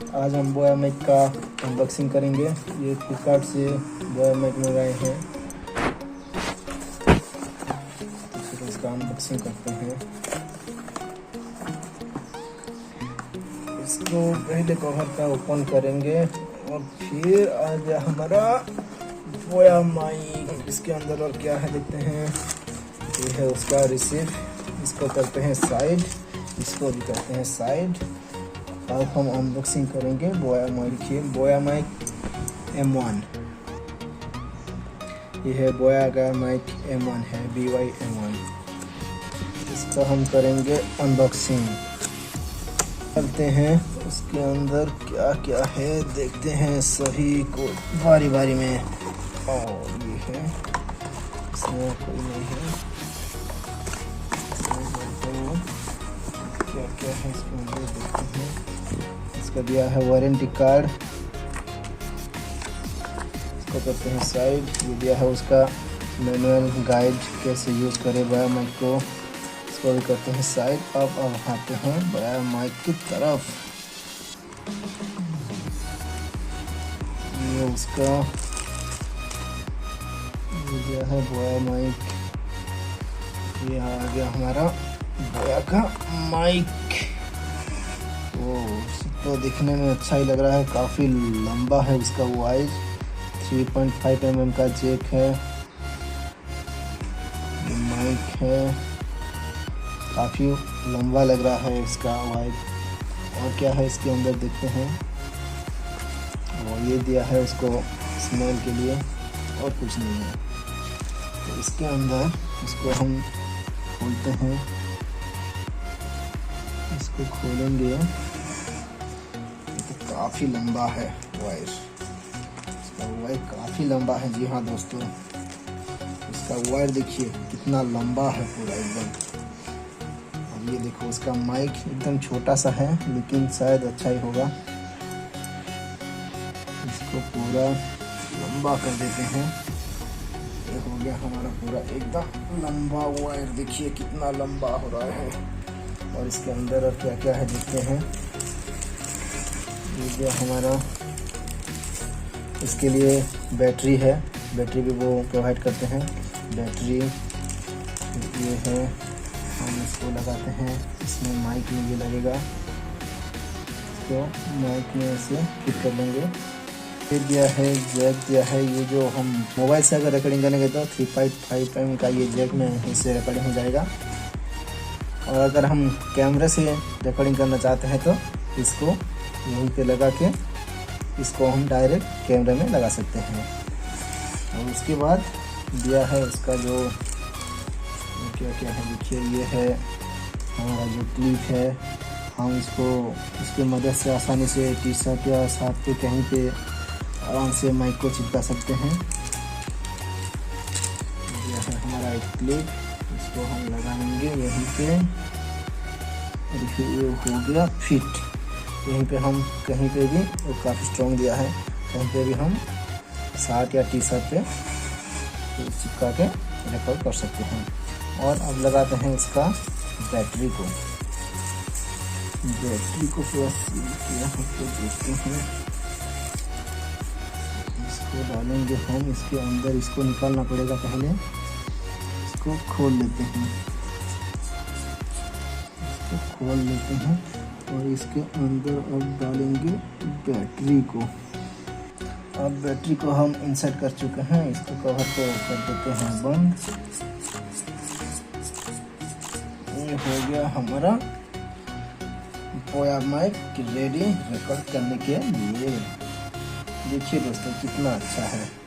आज हम बोया माइक का अनबॉक्सिंग करेंगे। ये फ्लिपकार्ट से बोया माइक मंगाए हैं, तो फिर इसका अनबॉक्सिंग करते हैं। इसको पहले कवर का ओपन करेंगे और फिर आ गया हमारा बोया माइक। इसके अंदर और क्या है देखते हैं। ये है उसका रिसीव, इसको करते हैं साइड, इसको भी करते हैं साइड। अब हम अनबॉक्सिंग करेंगे बोया माइक की। बोया माइक M1, ये है बोया का माइक M1 है, BOY M1। इसका हम करेंगे अनबॉक्सिंग, करते हैं। उसके अंदर क्या क्या है देखते हैं सभी को बारी बारी में। और ये है, इसमें कोई नहीं है। क्या क्या है इसके अंदर देखते हैं। इसका दिया है वारंटी कार्ड, इसको करते हैं साइड। ये दिया है उसका मैनुअल गाइड, कैसे यूज़ करें बोया माइक को, इसको भी करते हैं साइड। अब आते हैं बोया माइक की तरफ। ये उसका ये दिया है बोया माइक। ये आ गया हमारा बोया का माइक। तो दिखने में अच्छा ही लग रहा है, काफ़ी लंबा है उसका वाइज। 3.5 mm का जैक है, ये माइक है, काफ़ी लंबा लग रहा है इसका वाइज। और क्या है इसके अंदर देखते हैं। और ये दिया है उसको स्मेल के लिए, और कुछ नहीं है। तो इसके अंदर इसको हम खोलते हैं, इसको खोलेंगे तो काफ़ी लंबा है वायर। इसका वायर काफ़ी लंबा है। जी हाँ दोस्तों, इसका वायर देखिए कितना लंबा है पूरा एकदम। और ये देखो उसका माइक एकदम छोटा सा है, लेकिन शायद अच्छा ही होगा। इसको पूरा लंबा कर देते हैं। ये हो गया हमारा पूरा एकदम लंबा वायर, देखिए कितना लंबा हो रहा है। और इसके अंदर और क्या क्या है देखते हैं। ये जो हमारा इसके लिए बैटरी है, बैटरी भी वो प्रोवाइड करते हैं। बैटरी ये है, हम इसको लगाते हैं। इसमें माइक में ये लगेगा, तो माइक में इसे फिट कर लेंगे। फिर दिया है जैक दिया है। ये जो हम मोबाइल से अगर रिकॉर्डिंग करेंगे तो 3.5 mm का ये जैक में इससे रिकॉर्डिंग हो जाएगा। और अगर हम कैमरे से रिकॉर्डिंग करना चाहते हैं तो इसको यहीं पे लगा के इसको हम डायरेक्ट कैमरे में लगा सकते हैं। और उसके बाद दिया है उसका जो क्या क्या है देखिए। ये है हमारा जो क्लिप है, हम इसकी मदद से आसानी से टी-शर्ट या साथ पे कहीं पे आराम से माइक को चिपका सकते हैं। यह है हमारा एक क्लिप, इसको हम लगाएंगे यहीं पे। देखिए ये हो गया फिट। यहीं पे हम कहीं पे भी, वो काफ़ी स्ट्रॉन्ग दिया है, कहीं पे भी हम शर्ट या टी-शर्ट पे चिपका के रिकॉर्ड कर सकते हैं। और अब लगाते हैं इसका बैटरी को। बैटरी को पूरा सील किया है तो देखते हैं। इसको डालेंगे हम इसके अंदर, इसको निकालना पड़ेगा पहले। इसको खोल लेते हैं, इसको खोल लेते हैं और इसके अंदर अब डालेंगे बैटरी को। अब बैटरी को हम इंसर्ट कर चुके हैं, इसको कवर को कर देते हैं बंद। ये हो गया हमारा बोया माइक रेडी रिकॉर्ड करने के लिए। देखिए दोस्तों कितना अच्छा है।